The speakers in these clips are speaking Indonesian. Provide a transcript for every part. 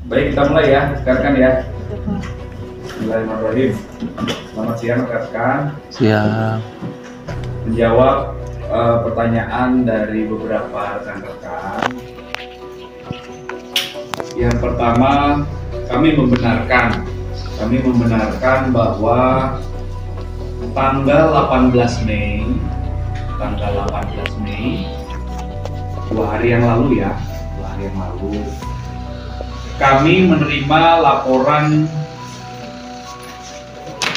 Baik, kita mulai ya, rekan ya. Bismillahirrahmanirrahim. Selamat siang rekan. Siap. Menjawab pertanyaan dari beberapa rekan-rekan. Yang pertama, kami membenarkan bahwa tanggal 18 Mei, 2 hari yang lalu ya, 2 hari yang lalu, kami menerima laporan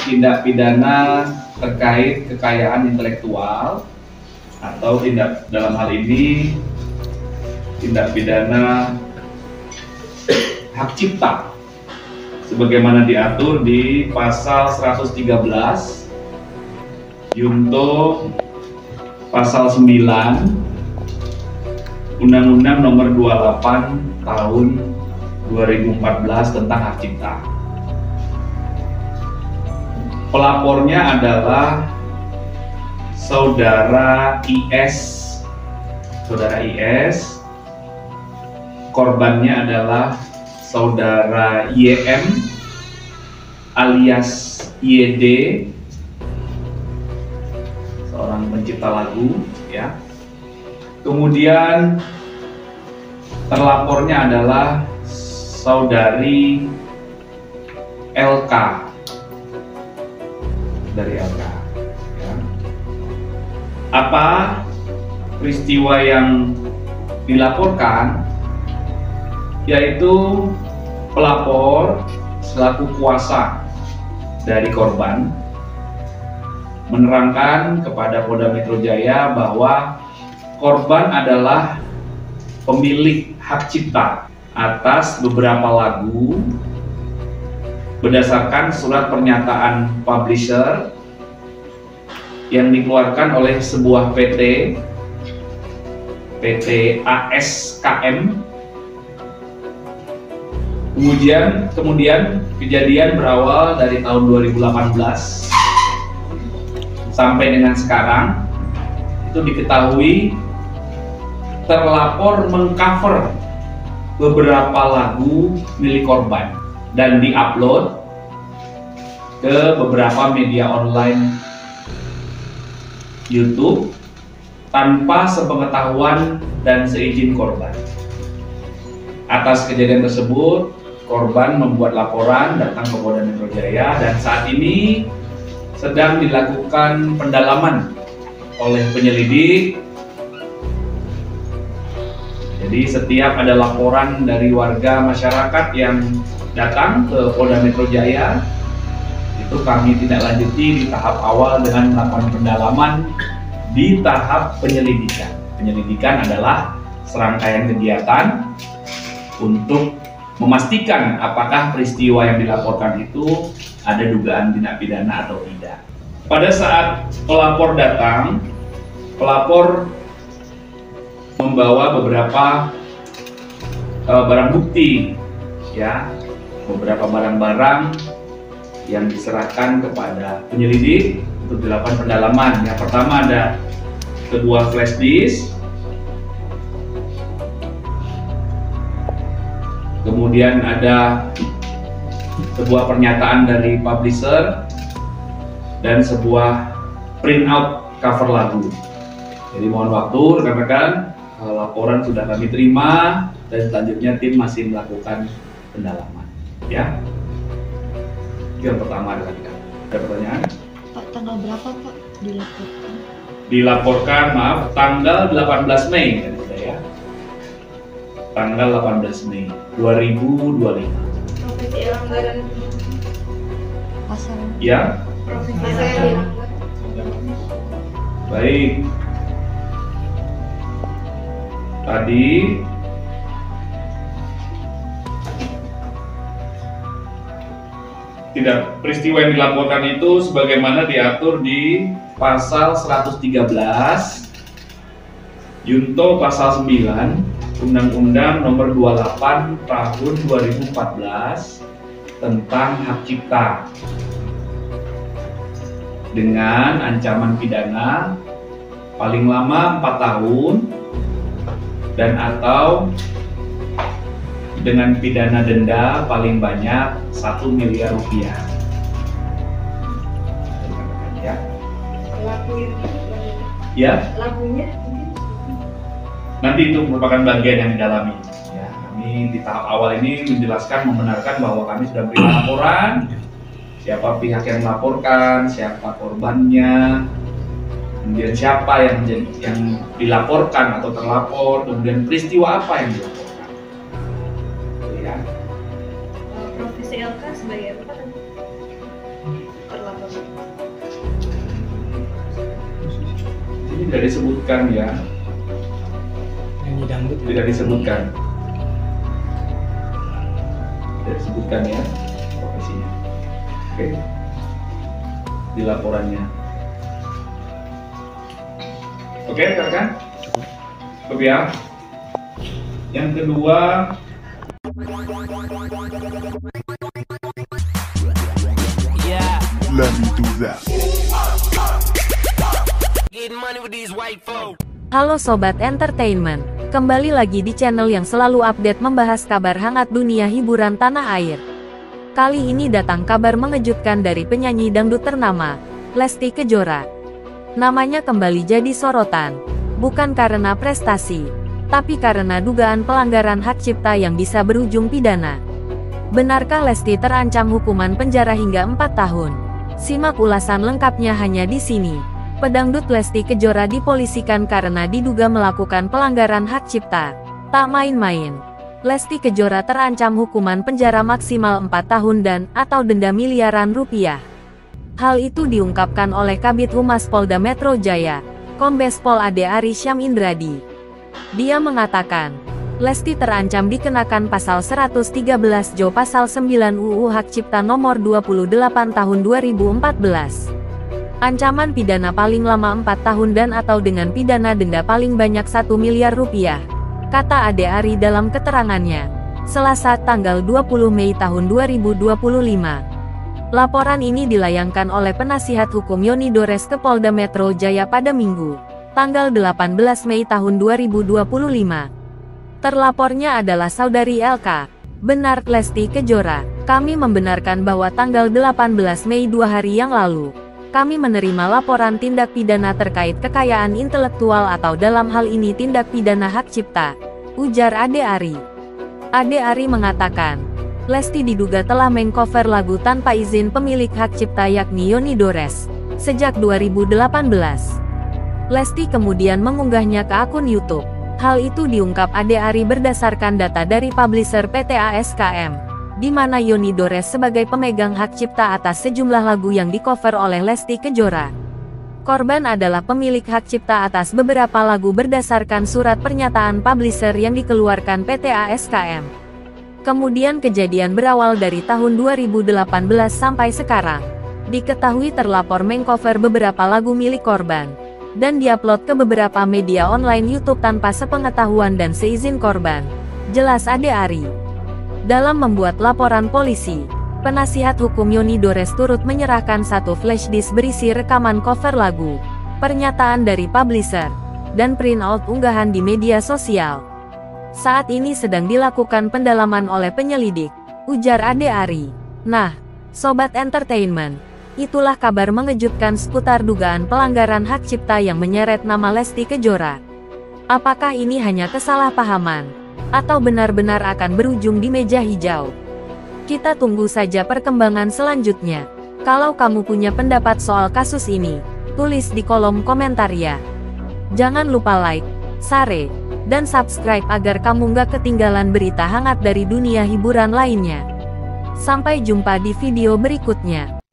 tindak pidana terkait kekayaan intelektual atau dalam hal ini tindak pidana hak cipta sebagaimana diatur di pasal 113 junto pasal 9 Undang-Undang Nomor 28 Tahun 2014 tentang hak cipta. Pelapornya adalah saudara IS. Korbannya adalah saudara YM alias YD, seorang pencipta lagu ya. Kemudian terlapornya adalah saudari LK dari LK ya. Apa peristiwa yang dilaporkan? Yaitu pelapor selaku kuasa dari korban menerangkan kepada Polda Metro Jaya bahwa korban adalah pemilik hak cipta atas beberapa lagu berdasarkan surat pernyataan publisher yang dikeluarkan oleh sebuah PT ASKM. Kemudian kejadian berawal dari tahun 2018 sampai dengan sekarang. Itu diketahui terlapor mengcover beberapa lagu milik korban dan diupload ke beberapa media online YouTube tanpa sepengetahuan dan seizin korban. Atas kejadian tersebut, korban membuat laporan datang ke Polda Metro Jaya dan saat ini sedang dilakukan pendalaman oleh penyelidik. Jadi setiap ada laporan dari warga masyarakat yang datang ke Polda Metro Jaya, itu kami tidak lanjuti di tahap awal dengan melakukan pendalaman di tahap penyelidikan. Penyelidikan adalah serangkaian kegiatan untuk memastikan apakah peristiwa yang dilaporkan itu ada dugaan tindak pidana atau tidak. Pada saat pelapor datang, pelapor membawa beberapa barang bukti, ya, beberapa barang-barang yang diserahkan kepada penyelidik untuk dilakukan pendalaman. Yang pertama ada kedua flash disk, kemudian ada sebuah pernyataan dari publisher dan sebuah printout cover lagu. Jadi mohon waktu rekan-rekan, laporan sudah kami terima dan selanjutnya tim masih melakukan pendalaman. Ya, itu yang pertama adalah ada pertanyaan. Pak, tanggal berapa Pak dilaporkan? Dilaporkan, maaf, tanggal 18 Mei tadi saya. Tanggal 18 Mei 2025. Profesi anggaran Pasal Ya, saya baik. Tadi tidak, peristiwa yang dilaporkan itu sebagaimana diatur di pasal 113 junto pasal 9 Undang-Undang Nomor 28 Tahun 2014 tentang hak cipta dengan ancaman pidana paling lama 4 tahun dan atau dengan pidana denda paling banyak 1 miliar rupiah. Ya. Pelakunya. Ya, Lakunya. nanti itu merupakan bagian yang didalami. Ya, kami di tahap awal ini menjelaskan, membenarkan bahwa kami sudah beri laporan, siapa pihak yang melaporkan, siapa korbannya, kemudian siapa yang dilaporkan atau terlapor, kemudian peristiwa apa yang dilaporkan. Ya. Profesi LK sebagai apa kan? Terlapor. Ini tidak disebutkan ya. Nyanyi dangdut Tidak disebutkan. Tidak disebutkan ya profesinya. Oke. Di laporannya. Oke, rekan? Cukup ya. Yang kedua, Let me do that. Halo Sobat Entertainment, kembali lagi di channel yang selalu update membahas kabar hangat dunia hiburan tanah air. Kali ini datang kabar mengejutkan dari penyanyi dangdut ternama, Lesti Kejora. Namanya kembali jadi sorotan, bukan karena prestasi, tapi karena dugaan pelanggaran hak cipta yang bisa berujung pidana. Benarkah Lesti terancam hukuman penjara hingga 4 tahun? Simak ulasan lengkapnya hanya di sini. Pedangdut Lesti Kejora dipolisikan karena diduga melakukan pelanggaran hak cipta. Tak main-main. Lesti Kejora terancam hukuman penjara maksimal 4 tahun dan atau denda miliaran rupiah. Hal itu diungkapkan oleh Kabid Humas Polda Metro Jaya, Kombes Pol Ade Ari Syam Indradi. Dia mengatakan, Lesti terancam dikenakan pasal 113 Jo pasal 9 UU Hak Cipta nomor 28 tahun 2014. Ancaman pidana paling lama 4 tahun dan atau dengan pidana denda paling banyak 1 miliar rupiah, kata Ade Ari dalam keterangannya, Selasa tanggal 20 Mei tahun 2025. Laporan ini dilayangkan oleh penasihat hukum Yoni Dores ke Polda Metro Jaya pada Minggu, tanggal 18 Mei tahun 2025. Terlapornya adalah saudari LK, benar Lesti Kejora. Kami membenarkan bahwa tanggal 18 Mei 2 hari yang lalu, kami menerima laporan tindak pidana terkait kekayaan intelektual atau dalam hal ini tindak pidana hak cipta, ujar Ade Ari. Ade Ari mengatakan, Lesti diduga telah mengcover lagu tanpa izin pemilik hak cipta yakni Yoni Dores, sejak 2018. Lesti kemudian mengunggahnya ke akun YouTube. Hal itu diungkap Ade Ari berdasarkan data dari publisher PT ASKM, di mana Yoni Dores sebagai pemegang hak cipta atas sejumlah lagu yang di-cover oleh Lesti Kejora. Korban adalah pemilik hak cipta atas beberapa lagu berdasarkan surat pernyataan publisher yang dikeluarkan PT ASKM. Kemudian kejadian berawal dari tahun 2018 sampai sekarang. Diketahui terlapor mengcover beberapa lagu milik korban, dan diupload ke beberapa media online YouTube tanpa sepengetahuan dan seizin korban, jelas Ade Ari. Dalam membuat laporan polisi, penasihat hukum Yoni Dores turut menyerahkan satu flash disk berisi rekaman cover lagu, pernyataan dari publisher, dan print out unggahan di media sosial. Saat ini sedang dilakukan pendalaman oleh penyelidik, ujar Ade Ari. Nah, Sobat Entertainment, itulah kabar mengejutkan seputar dugaan pelanggaran hak cipta yang menyeret nama Lesti Kejora. Apakah ini hanya kesalahpahaman, atau benar-benar akan berujung di meja hijau? Kita tunggu saja perkembangan selanjutnya. Kalau kamu punya pendapat soal kasus ini, tulis di kolom komentar ya. Jangan lupa like, share, dan subscribe agar kamu nggak ketinggalan berita hangat dari dunia hiburan lainnya. Sampai jumpa di video berikutnya.